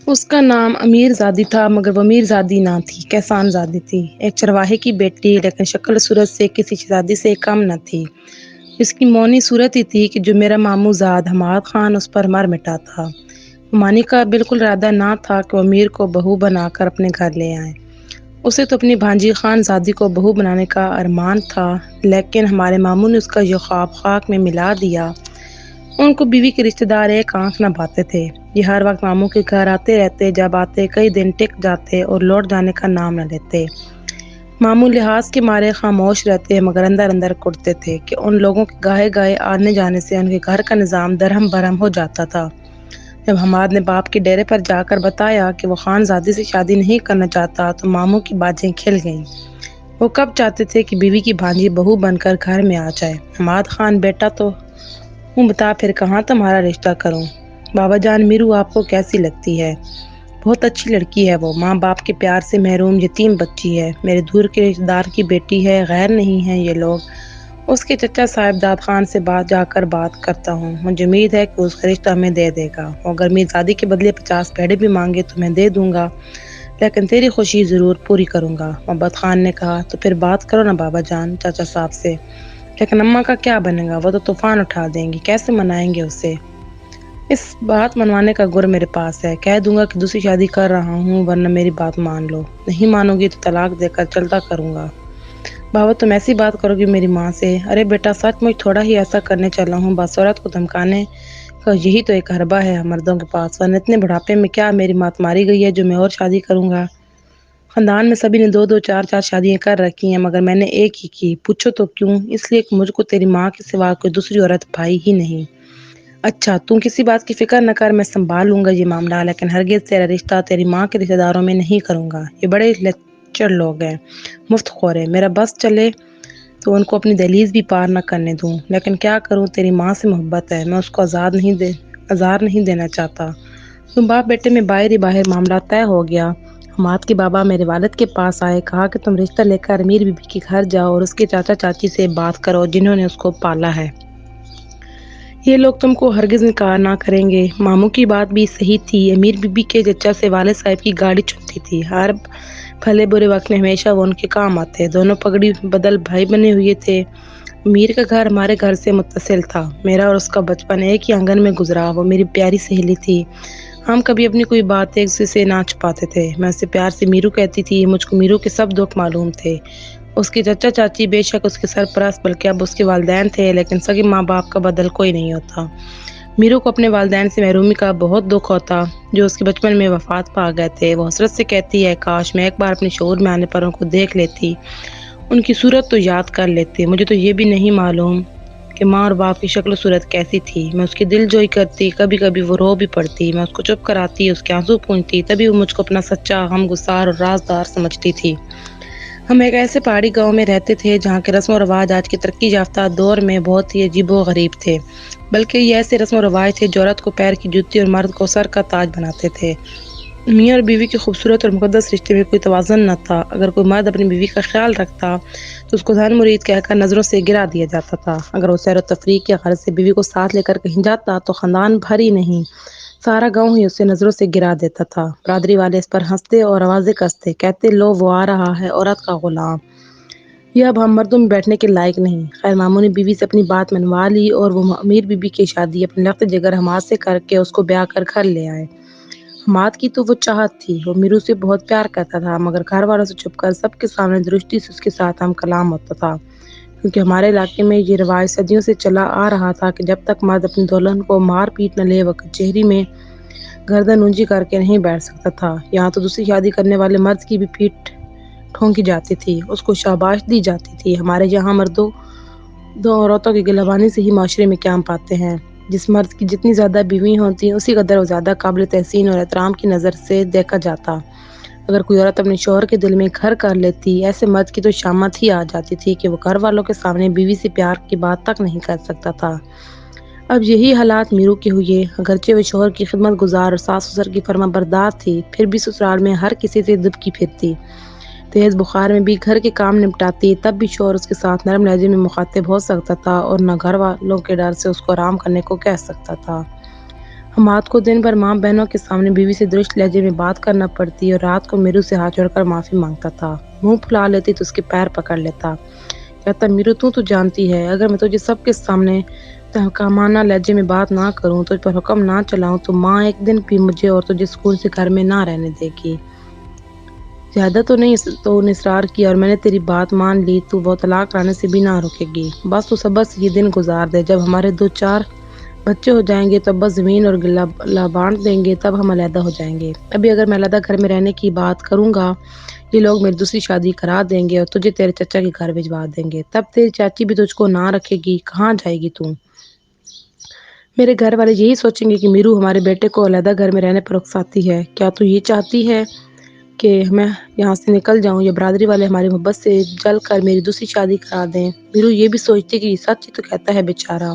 اس کا نام امیر زادی تھا، مگر وہ امیر زادی نہ تھی، کہسان زادی تھی، ایک چرواہے کی بیٹی، لیکن شکل صورت سے کسی شہزادی سے کم نہ تھی۔ اس کی مونی صورت ہی تھی کہ جو میرا ماموں زاد حماد خان اس پر مر مٹا تھا۔ مانی کا بالکل ارادہ نہ تھا کہ وہ امیر کو بہو بنا کر اپنے گھر لے آئے۔ اسے تو اپنی بھانجی خان زادی کو بہو بنانے کا ارمان تھا، لیکن ہمارے ماموں نے اس کا یہ خواب خاک میں ملا دیا۔ ان کو بیوی کے رشتہ دار ایک آنکھ نہ بھاتے تھے۔ یہ ہر وقت ماموں کے گھر آتے رہتے، جب آتے کئی دن ٹک جاتے اور لوٹ جانے کا نام نہ لیتے۔ ماموں لحاظ کے مارے خاموش رہتے، مگر اندر اندر کٹتے تھے کہ ان لوگوں کے گاہے گاہے آنے جانے سے ان کے گھر کا نظام درہم برہم ہو جاتا تھا۔ جب حماد نے باپ کے ڈیرے پر جا کر بتایا کہ وہ خان زادی سے شادی نہیں کرنا چاہتا تو ماموں کی باجیں کھل گئیں۔ وہ کب چاہتے تھے کہ بیوی کی بھانجی بہو بن کر گھر میں آ جائے۔ حماد خان بیٹا تو ہوں، بتا پھر کہاں تمہارا رشتہ کروں؟ بابا جان، میرو آپ کو کیسی لگتی ہے؟ بہت اچھی لڑکی ہے وہ، ماں باپ کے پیار سے محروم یتیم بچی ہے، میرے دور کے رشتہ دار کی بیٹی ہے، غیر نہیں ہیں یہ لوگ۔ اس کے چچا صاحب داد خان سے جا کر بات کرتا ہوں، مجھے امید ہے کہ اس کا رشتہ ہمیں دے دے گا۔ اگر امیر زادی کے بدلے 50 پیڑے بھی مانگے تو میں دے دوں گا، لیکن تیری خوشی ضرور پوری کروں گا۔ محبت خان نے کہا، تو پھر بات کرو نا بابا جان چاچا صاحب سے۔ لیکن اماں کا کیا بنے گا؟ وہ تو طوفان اٹھا دیں گی، کیسے منائیں گے اسے؟ اس بات منوانے کا گر میرے پاس ہے، کہہ دوں گا کہ دوسری شادی کر رہا ہوں، ورنہ میری بات مان لو، نہیں مانو گی تو طلاق دے کر چلتا کروں گا۔ بابا تم ایسی بات کرو گی میری ماں سے؟ ارے بیٹا، سچ مجھ تھوڑا ہی ایسا کرنے چلا ہوں، بس عورت کو دھمکانے کا یہی تو ایک حربہ ہے مردوں کے پاس، ورنہ اتنے بڑھاپے میں کیا میری مات ماری گئی ہے جو میں اور شادی کروں گا؟ خاندان میں سبھی نے 2 4 4 شادیاں کر رکھی ہیں، مگر میں نے ایک ہی کی، پوچھو تو کیوں؟ اس لیے کہ مجھ کو تیری ماں کے سوا کوئی دوسری عورت بھائی ہی نہیں۔ اچھا، تم کسی بات کی فکر نہ کر، میں سنبھال لوں گا یہ معاملہ، لیکن ہرگز تیرا رشتہ تیری ماں کے رشتہ داروں میں نہیں کروں گا۔ یہ بڑے لچر لوگ ہیں، مفت خور ہیں، میرا بس چلے تو ان کو اپنی دہلیز بھی پار نہ کرنے دوں، لیکن کیا کروں، تیری ماں سے محبت ہے، میں اس کو آزار نہیں دینا چاہتا۔ تم باپ بیٹے میں باہر ہی باہر معاملہ طے ہو گیا۔ حماد کے بابا میرے والد کے پاس آئے، کہا کہ تم رشتہ لے کر امیر بی بی کے گھر جاؤ اور اس کے چاچا چاچی سے بات کرو جنہوں نے اس کو پالا ہے۔ یہ لوگ تم کو ہرگز انکار نہ کریں گے۔ ماموں کی بات بھی صحیح تھی، امیر بی بی کے چچا سے والد صاحب کی گاڑی چلتی تھی، ہر بھلے برے وقت میں ہمیشہ وہ ان کے کام آتے، دونوں پگڑی بدل بھائی بنے ہوئے تھے۔ امیر کا گھر ہمارے گھر سے متصل تھا، میرا اور اس کا بچپن ایک ہی آنگن میں گزرا، وہ میری پیاری سہیلی تھی، ہم کبھی اپنی کوئی بات ایک دوسرے سے نہ چھپاتے تھے، میں اسے پیار سے میرو کہتی تھی، مجھ کو میرو کے سب دکھ معلوم تھے۔ اس کے چچا چاچی بے شک اس کے سرپرست بلکہ اب اس کے والدین تھے، لیکن سگے ماں باپ کا بدل کوئی نہیں ہوتا۔ میرو کو اپنے والدین سے محرومی کا بہت دکھ ہوتا جو اس کے بچپن میں وفات پا گئے تھے۔ وہ حسرت سے کہتی ہے، کاش میں ایک بار اپنے شعور میں آنے پر ان کو دیکھ لیتی، ان کی صورت تو یاد کر لیتی۔ مجھے تو یہ بھی نہیں معلوم کہ ماں اور باپ کی شکل و صورت کیسی تھی، میں اس کی دل جوئی کرتی، کبھی کبھی وہ رو بھی پڑتی، میں اس کو چپ کراتی، اس کے آنسو پونچھتی، تبھی وہ مجھ کو اپنا سچا غمگسار اور رازدار سمجھتی تھی۔ ہم ایک ایسے پہاڑی گاؤں میں رہتے تھے جہاں کے رسم و رواج آج کے ترقی یافتہ دور میں بہت ہی عجیب و غریب تھے، بلکہ یہ ایسے رسم و رواج تھے جو عورت کو پیر کی جوتی اور مرد کو سر کا تاج بناتے تھے۔ میاں اور بیوی کے خوبصورت اور مقدس رشتے میں کوئی توازن نہ تھا، اگر کوئی مرد اپنی بیوی کا خیال رکھتا تو اس کو دھن مرید کہہ کر نظروں سے گرا دیا جاتا تھا، اگر وہ سیر و تفریح کے غرض سے بیوی کو ساتھ لے کر کہیں جاتا تو خاندان بھر ہی نہیں سارا گاؤں ہی اسے نظروں سے گرا دیتا تھا۔ برادری والے اس پر ہنستے اور آوازیں کستے، کہتے، لو وہ آ رہا ہے عورت کا غلام، یہ اب ہم مردوں میں بیٹھنے کے لائق نہیں۔ خیر ماموں نے بیوی سے اپنی بات منوا لی اور وہ امیر بی بی کی شادی اپنے لخت جگر حماد سے کر کے اس کو بیاہ کر گھر لے آئے۔ حماد کی تو وہ چاہت تھی، وہ میرو سے بہت پیار کرتا تھا، مگر گھر والوں سے چھپ کر سب کے سامنے درستی سے اس کے ساتھ ہم کلام ہوتا تھا، کیونکہ ہمارے علاقے میں یہ رواج صدیوں سے چلا آ رہا تھا کہ جب تک مرد اپنی دلہن کو مار پیٹ نہ لے وہ کچہری میں گردن اونچی کر کے نہیں بیٹھ سکتا تھا۔ یہاں تو دوسری شادی کرنے والے مرد کی بھی پیٹ ٹھونکی جاتی تھی، اس کو شاباش دی جاتی تھی۔ ہمارے یہاں مردوں دو عورتوں کی گلہبانی سے ہی معاشرے میں قیام پاتے ہیں۔ جس مرد کی جتنی زیادہ بیوی ہوتی ہیں اسی قدر وہ زیادہ قابل تحسین اور احترام کی نظر سے دیکھا جاتا۔ اگر کوئی عورت اپنے شوہر کے دل میں گھر کر لیتی، ایسے مرد کی تو شامت ہی آ جاتی تھی کہ وہ گھر والوں کے سامنے بیوی سے پیار کی بات تک نہیں کر سکتا تھا۔ اب یہی حالات میرو کے ہوئے، اگرچہ وہ شوہر کی خدمت گزار اور ساس سسر کی فرما بردار تھی، پھر بھی سسرال میں ہر کسی سے دبکی پھرتی، تیز بخار میں بھی گھر کے کام نپٹاتی، تب بھی شوہر اس کے ساتھ نرم لہجے میں مخاطب ہو سکتا تھا اور نہ گھر والوں کے ڈر سے اس کو آرام کرنے کو کہہ سکتا تھا۔ حماد کو دن بھر ماں بہنوں کے سامنے بیوی سے درست لہجے میں بات کرنا پڑتی اور رات کو میرو سے ہاتھ جوڑ کر معافی مانگتا تھا۔ منہ پھلا لیتی تو اس کے پیر پکڑ لیتا، کہتا میرو تو جانتی ہے اگر میں تجھے سب کے سامنے تحکامانہ لہجے میں بات نہ کروں، تجھ پر حکم نہ چلاؤں تو ماں ایک دن بھی مجھے اور تجھے سکون سے گھر میں نہ رہنے دے گی۔ زیادہ تو نہیں تو نے اصرار کیا اور میں نے تیری بات مان لی، تو وہ طلاق لانے سے بھی نہ روکے گی۔ بس تو صبر سے یہ دن گزار دے، جب ہمارے 2-4 بچے ہو جائیں گے تب بس زمین اور غلہ بانٹ دیں گے، تب ہم علیحدہ ہو جائیں گے۔ ابھی اگر میں علیحدہ گھر میں رہنے کی بات کروں گا، یہ لوگ میری دوسری شادی کرا دیں گے اور تجھے تیرے چچا کے گھر بھجوا دیں گے، تب تیری چاچی بھی تجھ کو نہ رکھے گی، کہاں جائے گی تو؟ میرے گھر والے یہی سوچیں گے کہ میرو ہمارے بیٹے کو علیحدہ گھر میں رہنے پر اکساتی ہے۔ کیا تو یہ چاہتی ہے کہ میں یہاں سے نکل جاؤں یا برادری والے ہماری محبت سے جل کر میری دوسری شادی کرا دیں؟ میرو یہ بھی سوچتی کہ یہ سچ ہی تو کہتا ہے بیچارہ،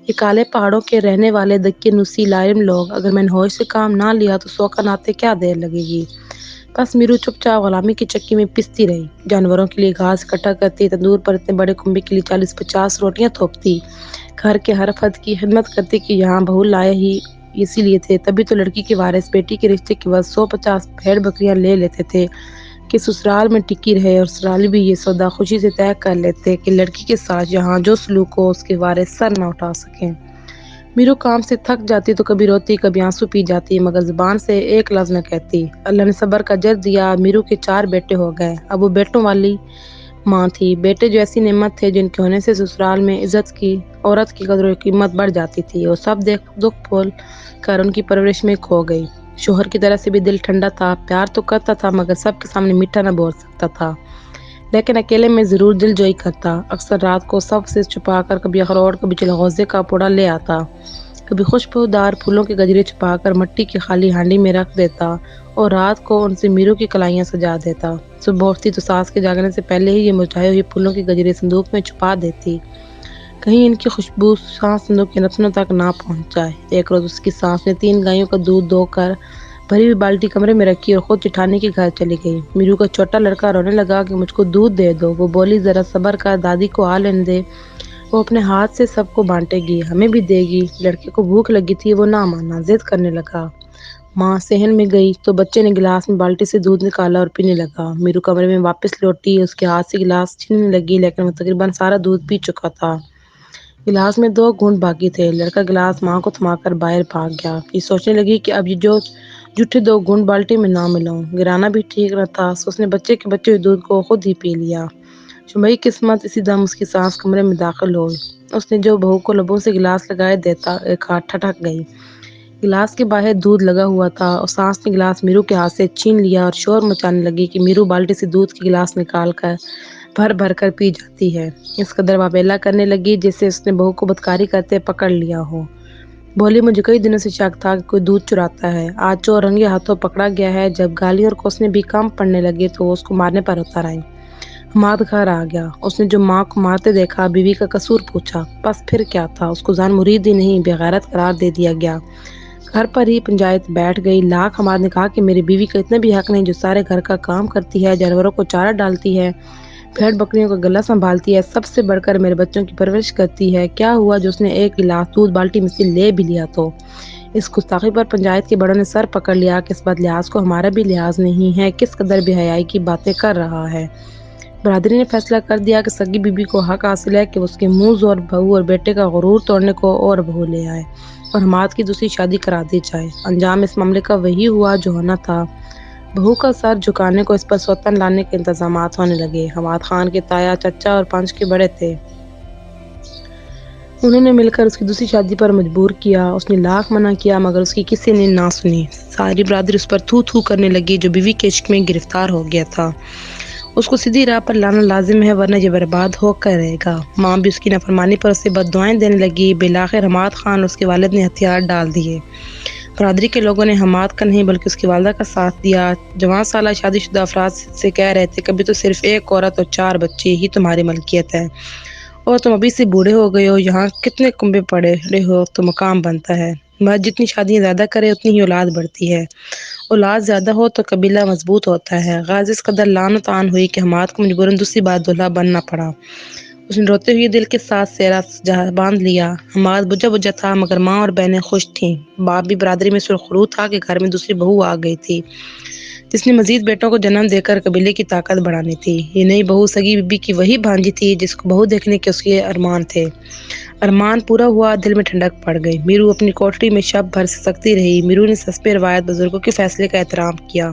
یہ کالے پہاڑوں کے رہنے والے دکے نوسی لائم لوگ، اگر میں نے ہوش سے کام نہ لیا تو 100 آتے کیا دیر لگے گی؟ بس میرو چپ چاپ غلامی کی چکی میں پستی رہی، جانوروں کے لیے گھاس اکٹھا کرتی، تندور پر اتنے بڑے کنبے کے لیے 40-50 روٹیاں تھوپتی، گھر کے ہر فرد کی خدمت کرتی کہ یہاں بہو لائے ہی اسی لیے تھے، تبھی تو لڑکی کے وارث بیٹی کے رشتے کے بعد 150 بھیڑ بکریاں لے لیتے تھے کہ سسرال میں ٹکی رہے، اور سسرالی بھی یہ سودا خوشی سے طے کر لیتے کہ لڑکی کے ساتھ یہاں جو سلوک ہو اس کے وارث سر نہ اٹھا سکیں۔ میرو کام سے تھک جاتی تو کبھی روتی کبھی آنسو پی جاتی، مگر زبان سے ایک لفظ نہ کہتی۔ اللہ نے صبر کا اجر دیا، میرو کے 4 بیٹے ہو گئے۔ اب وہ بیٹوں والی ماں تھی، بیٹے جو ایسی نعمت تھے جن کے ہونے سے سسرال میں عزت کی، عورت کی قدر و قیمت بڑھ جاتی تھی، اور سب دکھ بھول کر ان کی پرورش میں کھو گئی۔ شوہر کی طرف سے بھی دل ٹھنڈا تھا، پیار تو کرتا تھا مگر سب کے سامنے میٹھا نہ بول سکتا تھا، لیکن اکیلے میں ضرور دل جوئی کرتا۔ اکثر رات کو سب سے چھپا کر کبھی اخروٹ کبھی چلغوزے کا پوڑا لے آتا، کبھی خوشبودار پھولوں کے گجرے چھپا کر مٹی کی خالی ہانڈی میں رکھ دیتا اور رات کو ان سے میرو کی کلائیاں سجا دیتا۔ صبح اٹھتی تو ساس کے جاگنے سے پہلے ہی یہ مرجھائے ہوئے پھولوں کے گجرے صندوق میں چھپا دیتی، کہیں ان کی خوشبو سانس صندوق کے نتنوں تک نہ پہنچ جائے۔ ایک روز اس کی سانس نے 3 گایوں کا دودھ دو کر بھری ہوئی بالٹی کمرے میں رکھی اور خود جٹھانی کے گھر چلی گئی۔ میرو کا چھوٹا لڑکا رونے لگا کہ مجھ کو دودھ دے دو، وہ بولی ذرا صبر کر، دادی کو آ لینے دے، وہ اپنے ہاتھ سے سب کو بانٹے گی، ہمیں بھی دے گی۔ لڑکے کو بھوک لگی تھی، وہ نہ مانا، ضد کرنے لگا۔ ماں صحن میں گئی تو بچے نے گلاس میں بالٹی سے دودھ نکالا اور پینے لگا۔ میرو کمرے میں واپس لوٹی، اس کے ہاتھ سے گلاس چھیننے لگی لیکن وہ تقریباً سارا دودھ پی چکا تھا، گلاس میں 2 گھونٹ باقی تھے۔ لڑکا گلاس ماں کو تھما کر باہر بھاگ گیا۔ یہ سوچنے لگی کہ اب یہ جو جھوٹے 2 گھونٹ بالٹی میں نہ ملاؤں، گرانا بھی ٹھیک نہ تھا، سو اس نے بچے کے بچے ہوئے دودھ کو خود ہی پی لیا۔ شمعی قسمت، اسی دم اس کی سانس کمرے میں داخل ہوئی۔ اس نے جو بہو کو لبوں سے گلاس لگائے دیتا، ایک ہاتھ ٹھٹک گئی، گلاس کے باہر دودھ لگا ہوا تھا، اور سانس نے گلاس میرو کے ہاتھ سے چھین لیا اور شور مچانے لگی کہ میرو بالٹی سے دودھ کے گلاس نکال کر بھر بھر کر پی جاتی ہے۔ اس قدر واویلا کرنے لگی جیسے اس نے بہو کو بدکاری کرتے پکڑ لیا ہو۔ بولی مجھے کئی دنوں سے شک تھا کہ کوئی دودھ چراتا ہے، آج چور رنگے ہاتھوں پکڑا گیا ہے۔ جب گالی اور کوسنے بھی کم پڑنے لگے تو وہ اس کو مارنے پر اتر آئی۔ حماد گھر آ گیا، اس نے جو ماں کو مارتے دیکھا بیوی کا قصور پوچھا، بس پھر کیا تھا، اس کو جان مرید ہی نہیں بے غیرت قرار دے دیا گیا۔ گھر پر ہی پنچایت بیٹھ گئی۔ لاکھ حماد نے کہا کہ میری بیوی کا اتنا بھی حق نہیں جو سارے گھر کا کام کرتی ہے، جانوروں کو چارہ ڈالتی ہے، بھیڑ بکریوں کا گلہ سنبھالتی ہے، سب سے بڑھ کر میرے بچوں کی پرورش کرتی ہے۔ کیا ہوا جو اس نے ایک گلاس دودھ بالٹی میں سے لے بھی لیا تو؟ اس گستاخی پر پنچایت کے بڑوں نے سر پکڑ لیا کہ اس بد لحاظ کو ہمارا بھی لحاظ نہیں ہے، کس قدر بے حیائی کی باتیں کر رہا ہے۔ برادری نے فیصلہ کر دیا کہ سگی بیوی کو حق حاصل ہے کہ اس کے منہ زور بہو اور بیٹے کا غرور توڑنے کو اور بہو لے آئے اور حماد کی دوسری شادی کرا دی جائے۔ انجام اس معاملے کا وہی ہوا جو ہونا تھا۔ بہو کا سر جھکانے کو اس پر سوتن لانے کے انتظامات ہونے لگے۔ حماد خان کے تایا، چچا اور پنچ کے بڑے تھے، انہوں نے مل کر اس کی دوسری شادی پر مجبور کیا۔ اس نے لاکھ منع کیا مگر اس کی کسی نے نہ سنی۔ ساری برادری اس پر تھو تھو کرنے لگی جو بیوی کے عشق میں گرفتار ہو گیا تھا، اس کو سیدھی راہ پر لانا لازم ہے ورنہ یہ برباد ہو کر رہے گا۔ ماں بھی اس کی نافرمانی پر اسے بد دعائیں دینے لگی۔ بالآخر حماد خان اور اس کے والد نے ہتھیار ڈال دیے۔ برادری کے لوگوں نے حماد کا نہیں بلکہ اس کی والدہ کا ساتھ دیا۔ جوان سالہ شادی شدہ افراد سے کہہ رہے تھے کبھی تو صرف 1 عورت اور 4 بچے ہی تمہاری ملکیت ہے، اور تم ابھی سے بوڑھے ہو گئے ہو، یہاں کتنے کنبے پڑے ہو تو مقام بنتا ہے۔ مرد جتنی شادیاں زیادہ کرے اتنی ہی اولاد بڑھتی ہے، اولاد زیادہ ہو تو قبیلہ مضبوط ہوتا ہے۔ غازی اس قدر لعن و طعن ہوئی کہ حماد کو مجبوراً دوسری بار دولہا بننا پڑا۔ اس نے روتے ہوئے دل کے ساتھ سہرا جہاں باندھ لیا۔ حماد بجھا بجھا تھا مگر ماں اور بہنیں خوش تھیں۔ باپ بھی برادری میں سرخرو تھا کہ گھر میں دوسری بہو آ گئی تھی جس نے مزید بیٹوں کو جنم دے کر قبیلے کی طاقت بڑھانی تھی۔ یہ نئی بہو سگی بی بی کی وہی بھانجی تھی جس کو بہو دیکھنے کے اس کے ارمان تھے۔ ارمان پورا ہوا، دل میں ٹھنڈک پڑ گئی۔ میرو اپنی کوٹری میں شب بھر سسکتی رہی۔ میرو نے سس پہ روایت بزرگوں کے فیصلے کا احترام کیا۔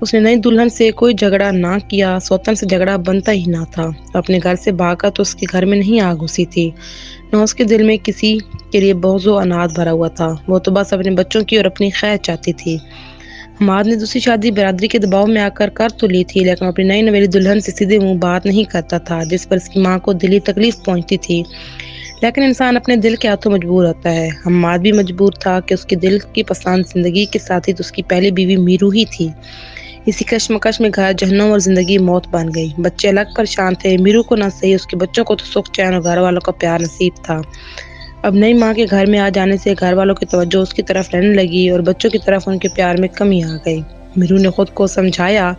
اس نے نئی دلہن سے کوئی جھگڑا نہ کیا، سوتن سے جھگڑا بنتا ہی نہ تھا۔ اپنے گھر سے بھاگ کر تو اس کے گھر میں نہیں آ گھسی تھی، نہ اس کے دل میں کسی کے لیے بغض و عناد بھرا ہوا تھا۔ وہ تو بس اپنے بچوں کی اور اپنی خیر چاہتی تھی۔ حماد نے دوسری شادی برادری کے دباؤ میں آ کر تو لی تھی، لیکن اپنی نئی نویلی دلہن سے سیدھے منہ بات نہیں کرتا تھا، جس پر اس کی ماں کو دلی تکلیف پہنچتی تھی۔ لیکن انسان اپنے دل کے ہاتھوں مجبور ہوتا ہے۔ حماد بھی مجبور تھا کہ اس کے دل کی پسند زندگی کے ساتھی تو اس کی پہلی بیوی میرو ہی تھی۔ اسی کشمکش میں گھر جہنم اور زندگی موت بن گئی۔ بچے الگ پریشان تھے، میرو کو نہ صحیح اس کے بچوں کو تو سکھ چین اور گھر والوں کا پیار نصیب تھا۔ اب نئی ماں کے گھر میں آ جانے سے گھر والوں کی توجہ اس کی طرف رہنے لگی اور بچوں کی طرف ان کے پیار میں کمی آ گئی۔ میرو نے خود کو سمجھایا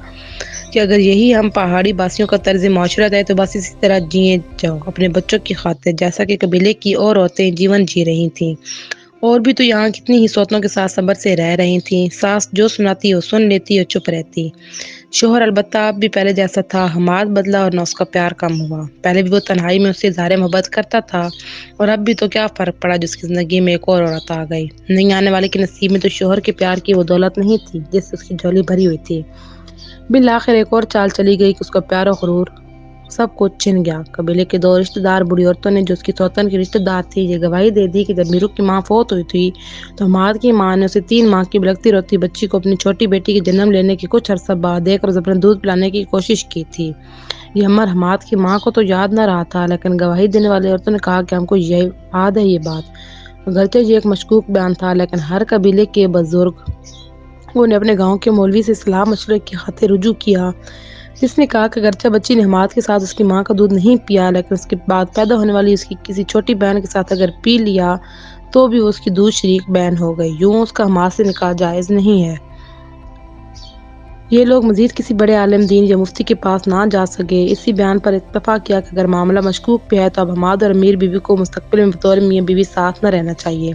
کہ اگر یہی ہم پہاڑی باسیوں کا طرز معاشرت ہے تو بس اسی طرح جیے جاؤ اپنے بچوں کی خاطر، جیسا کہ قبیلے کی اور عورتیں جیون جی رہی تھیں۔ اور بھی تو یہاں کتنی ہی سوتنوں کے ساتھ صبر سے رہ رہی تھیں۔ ساس جو سناتی وہ سن لیتی اور چپ رہتی۔ شوہر البتہ اب بھی پہلے جیسا تھا۔ حماد بدلا اور نہ اس کا پیار کم ہوا۔ پہلے بھی وہ تنہائی میں اس سے اظہار محبت کرتا تھا، اور اب بھی تو کیا فرق پڑا جس کی زندگی میں ایک اور عورت آ گئی۔ نہیں آنے والے کے نصیب میں تو شوہر کے پیار کی وہ دولت نہیں تھی جس سے اس کی جھولی بھری ہوئی تھی۔ بالآخر ایک اور چال چلی گئی کہ اس کا پیار و غرور سب کچھ چھن گیا۔ قبیلے کے دو رشتہ دار بوڑھی عورتوں نے جو اس کی سوتن کی رشتہ دار تھی، یہ گواہی دے دی کہ جب میرو کی ماں فوت ہوئی تھی تو حماد کی ماں نے اسے 3 ماہ کی بلکتی روتی بچی کو اپنی چھوٹی بیٹی کے جنم لینے کے کچھ عرصہ بعد دے کر اسے اپنا دودھ پلانے کی کوشش کی تھی۔ یہ امر حماد کی ماں کو تو یاد نہ رہا تھا، لیکن گواہی دینے والی عورتوں نے کہا کہ ہم کو یاد ہے یہ بات۔ اگرچہ یہ ایک مشکوک بیان تھا، لیکن ہر قبیلے کے بزرگوں نے اپنے گاؤں کے مولوی سے صلاح مشورے کی خاطر رجوع کیا، جس نے کہا کہ اگرچہ بچی نے حماد کے ساتھ اس کی ماں کا دودھ نہیں پیا، لیکن اس کے بعد پیدا ہونے والی اس کی کسی چھوٹی بہن کے ساتھ اگر پی لیا تو بھی وہ اس کی دودھ شریک بہن ہو گئی، یوں اس کا حماد سے نکاح جائز نہیں ہے۔ یہ لوگ مزید کسی بڑے عالم دین یا مفتی کے پاس نہ جا سکے۔ اسی بیان پر اتفاق کیا کہ اگر معاملہ مشکوک بھی ہے تو اب حماد اور امیر بی بی کو مستقبل میں بطور میاں بیوی ساتھ نہ رہنا چاہیے۔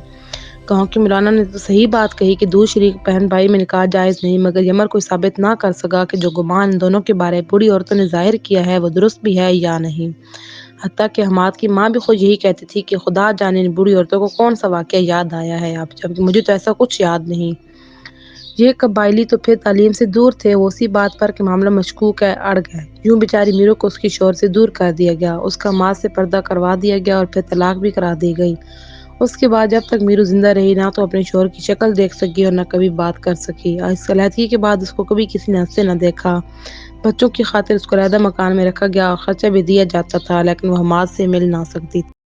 گاؤں کے مولانا نے تو صحیح بات کہی کہ دودھ شریک بہن بھائی میں نکاح جائز نہیں، مگر یمر کوئی ثابت نہ کر سکا کہ جو گمان ان دونوں کے بارے بوڑھی عورتوں نے ظاہر کیا ہے وہ درست بھی ہے یا نہیں۔ حتیٰ کہ حماد کی ماں بھی خود یہی کہتی تھی کہ خدا جانے ان بوڑھی عورتوں کو کون سا واقعہ یاد آیا ہے اب، جبکہ مجھے تو ایسا کچھ یاد نہیں۔ یہ قبائلی تو پھر تعلیم سے دور تھے، وہ اسی بات پر کہ معاملہ مشکوک ہے اڑ گئے۔ یوں بیچاری میرو کو اس کے شوہر سے دور کر دیا گیا، اس کا حماد سے پردہ کروا دیا گیا اور پھر طلاق بھی کرا دی گئی۔ اس کے بعد جب تک میرو زندہ رہی نہ تو اپنے شوہر کی شکل دیکھ سکی اور نہ کبھی بات کر سکی۔ اس علیحدگی کے بعد اس کو کبھی کسی نے ہنستے نہ دیکھا۔ بچوں کی خاطر اس کو علیحدہ مکان میں رکھا گیا اور خرچہ بھی دیا جاتا تھا، لیکن وہ حماد سے مل نہ سکتی تھی۔